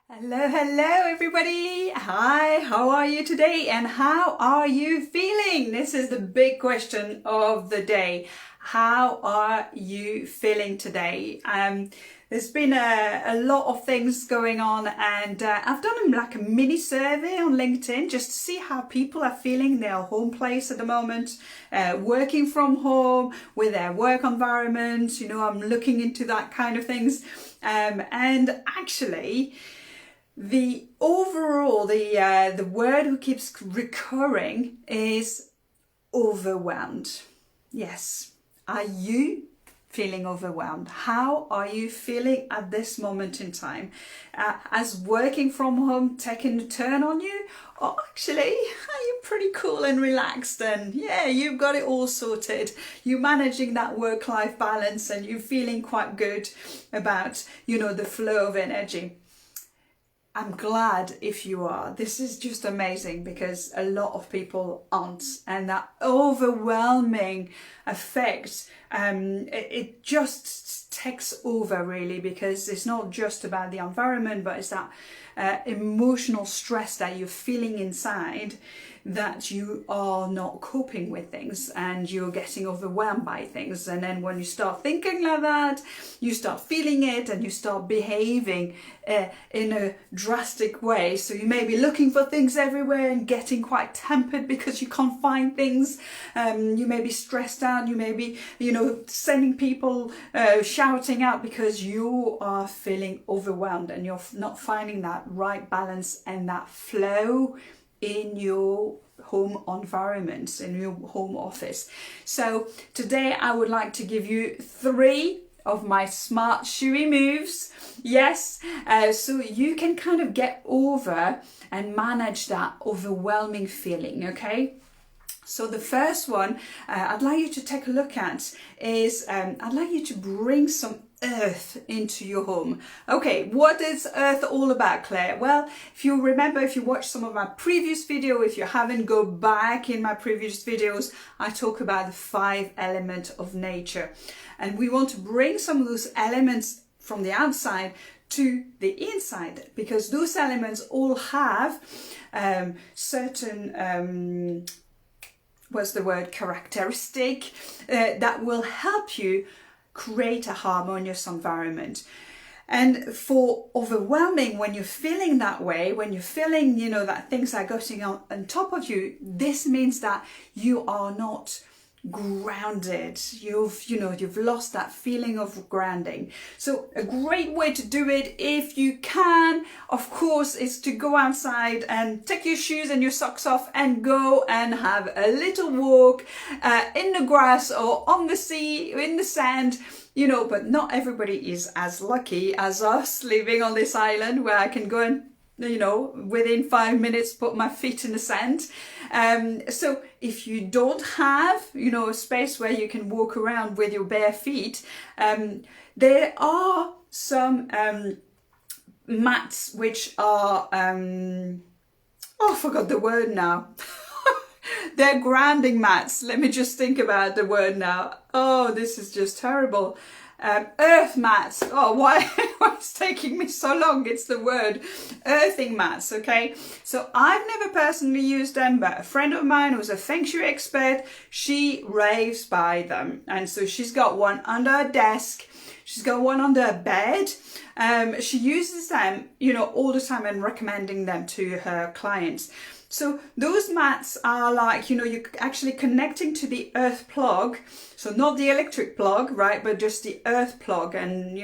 Hello everybody. Hi, how are you today and how are you feeling? This is the big question of the day. How are you feeling today? There's been a lot of things going on, and I've done like a mini survey on LinkedIn just to see how people are feeling in their home place at the moment, working from home with their work environment. I'm looking into that kind of things, and actually the overall, the word who keeps recurring is overwhelmed. Yes. Are you feeling overwhelmed? How are you feeling at this moment in time? Has working from home taken a turn on you? Or actually, are you pretty cool and relaxed and yeah, you've got it all sorted. You're managing that work-life balance and you're feeling quite good about, the flow of energy. I'm glad if you are. This is just amazing because a lot of people aren't, and that overwhelming effect, it just takes over really, because it's not just about the environment, but it's that emotional stress that you're feeling inside, that you are not coping with things and you're getting overwhelmed by things. And then when you start thinking like that, you start feeling it and you start behaving in a drastic way. So you may be looking for things everywhere and getting quite tempered because you can't find things. You may be stressed out. You may be, sending people shouting out because you are feeling overwhelmed and you're not finding that right balance and that flow in your home environment, in your home office. So today I would like to give you 3 of my smart Shui moves. Yes, so you can kind of get over and manage that overwhelming feeling, okay? So the first one I'd like you to take a look at is I'd like you to bring some earth into your home. Okay, what is earth all about, Claire? Well, if you remember, if you watched some of my previous video, if you haven't, go back in my previous videos, I talk about the 5 elements of nature. And we want to bring some of those elements from the outside to the inside, because those elements all have certain characteristic that will help you create a harmonious environment. And for overwhelming, when you're feeling that way, when you're feeling, that things are getting on top of you, this means that you are not grounded. You've lost that feeling of grounding. So a great way to do it, if you can, of course, is to go outside and take your shoes and your socks off and go and have a little walk in the grass or on the sea, in the sand. But not everybody is as lucky as us living on this island where I can go and within 5 minutes put my feet in the sand. So if you don't have, a space where you can walk around with your bare feet, there are some mats which are, I forgot the word now. They're grounding mats. Let me just think about the word now. Oh, this is just terrible. Earth mats. Oh, why it's taking me so long? It's the word earthing mats. Okay, so I've never personally used them, but a friend of mine who's a Feng Shui expert, she raves by them, and so she's got one under her desk. She's got one under her bed. She uses them, all the time, and recommending them to her clients. So those mats are like, you're actually connecting to the earth plug. So not the electric plug, right? But just the earth plug. And,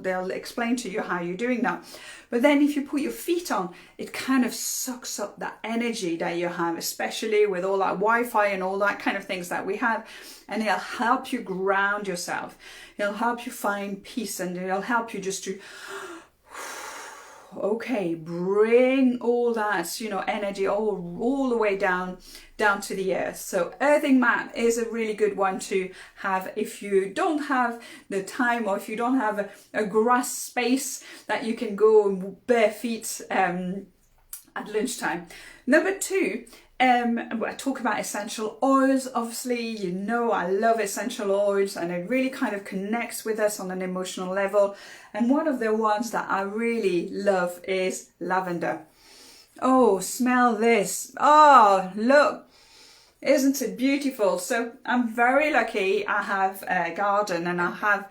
they'll explain to you how you're doing that. But then if you put your feet on, it kind of sucks up that energy that you have, especially with all that Wi-Fi and all that kind of things that we have. And it'll help you ground yourself. It'll help you find peace, and it'll help you just to... okay, bring all that, energy all the way down to the earth. So earthing mat is a really good one to have if you don't have the time, or if you don't have a grass space that you can go bare feet at lunchtime. Number 2 I talk about essential oils. Obviously, you know I love essential oils, and it really kind of connects with us on an emotional level. And one of the ones that I really love is lavender. Oh, smell this. Oh, look. Isn't it beautiful? So I'm very lucky. I have a garden, and I have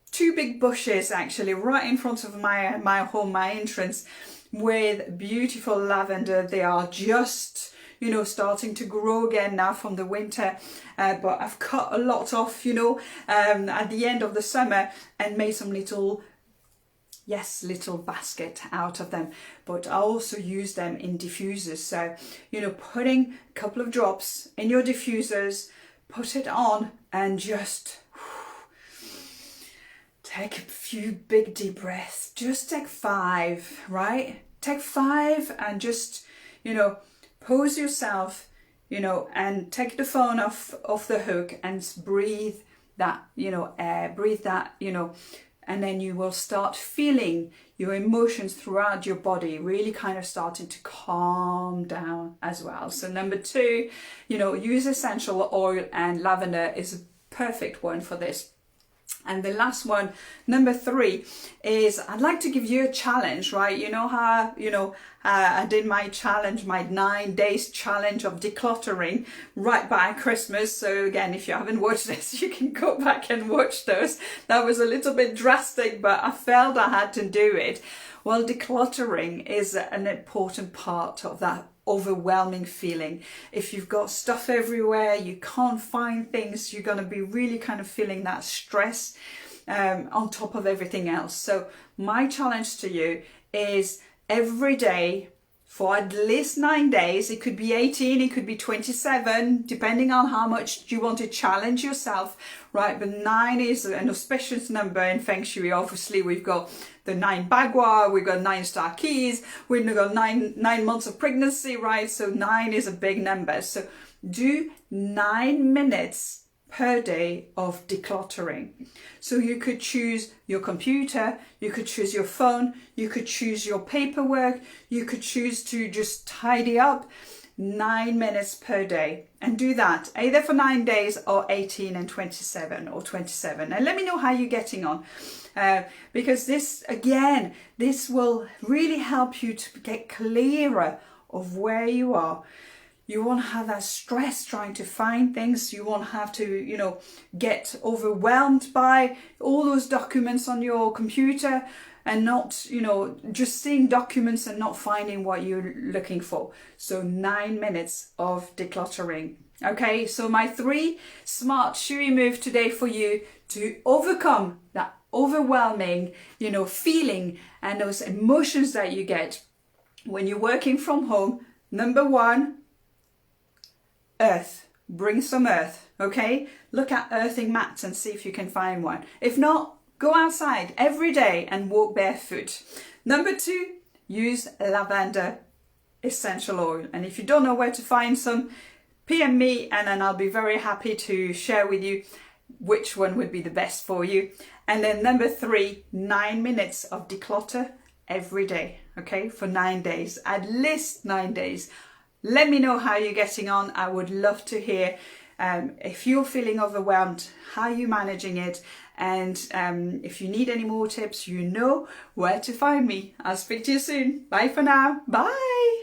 two big bushes actually right in front of my home, my entrance, with beautiful lavender. They are just, you know, starting to grow again now from the winter, but I've cut a lot off, you know, at the end of the summer, and made some little basket out of them. But I also use them in diffusers. So, you know, putting a couple of drops in your diffusers, put it on, and just take a few big deep breaths. Just take 5, right? Take 5 and just, you know, pose yourself, you know, and take the phone off the hook and breathe that, you know, breathe that, you know, and then you will start feeling your emotions throughout your body really kind of starting to calm down as well. So number 2, you know, use essential oil, and lavender is a perfect one for this. And the last one, number 3, is I'd like to give you a challenge, right? You know how, you know, I did my challenge, my 9 days challenge of decluttering right by Christmas. So again, if you haven't watched this, you can go back and watch those. That was a little bit drastic, but I felt I had to do it. Well, decluttering is an important part of that overwhelming feeling. If you've got stuff everywhere, you can't find things, you're going to be really kind of feeling that stress on top of everything else. So my challenge to you is every day for at least 9 days, it could be 18, it could be 27, depending on how much you want to challenge yourself, right? But 9 is an auspicious number in Feng Shui. Obviously, we've got the 9 bagua, we've got 9 star keys, we've got nine months of pregnancy, right? So 9 is a big number. So do 9 minutes per day of decluttering. So you could choose your computer, you could choose your phone, you could choose your paperwork, you could choose to just tidy up. 9 minutes per day, and do that either for 9 days or 18 and 27 or 27, and let me know how you're getting on, because this will really help you to get clearer of where you are. You won't have that stress trying to find things. You won't have to, you know, get overwhelmed by all those documents on your computer and not, you know, just seeing documents and not finding what you're looking for. So 9 minutes of decluttering. Okay, so my 3 smart Shui move today for you to overcome that overwhelming, you know, feeling and those emotions that you get when you're working from home. Number 1, earth. Bring some earth, okay? Look at earthing mats and see if you can find one. If not, go outside every day and walk barefoot. Number 2, use lavender essential oil. And if you don't know where to find some, PM me and then I'll be very happy to share with you which one would be the best for you. And then number 3, 9 minutes of declutter every day, okay? For 9 days, at least 9 days. Let me know how you're getting on. I would love to hear if you're feeling overwhelmed, how you're managing it. And if you need any more tips, you know where to find me. I'll speak to you soon. Bye for now. Bye.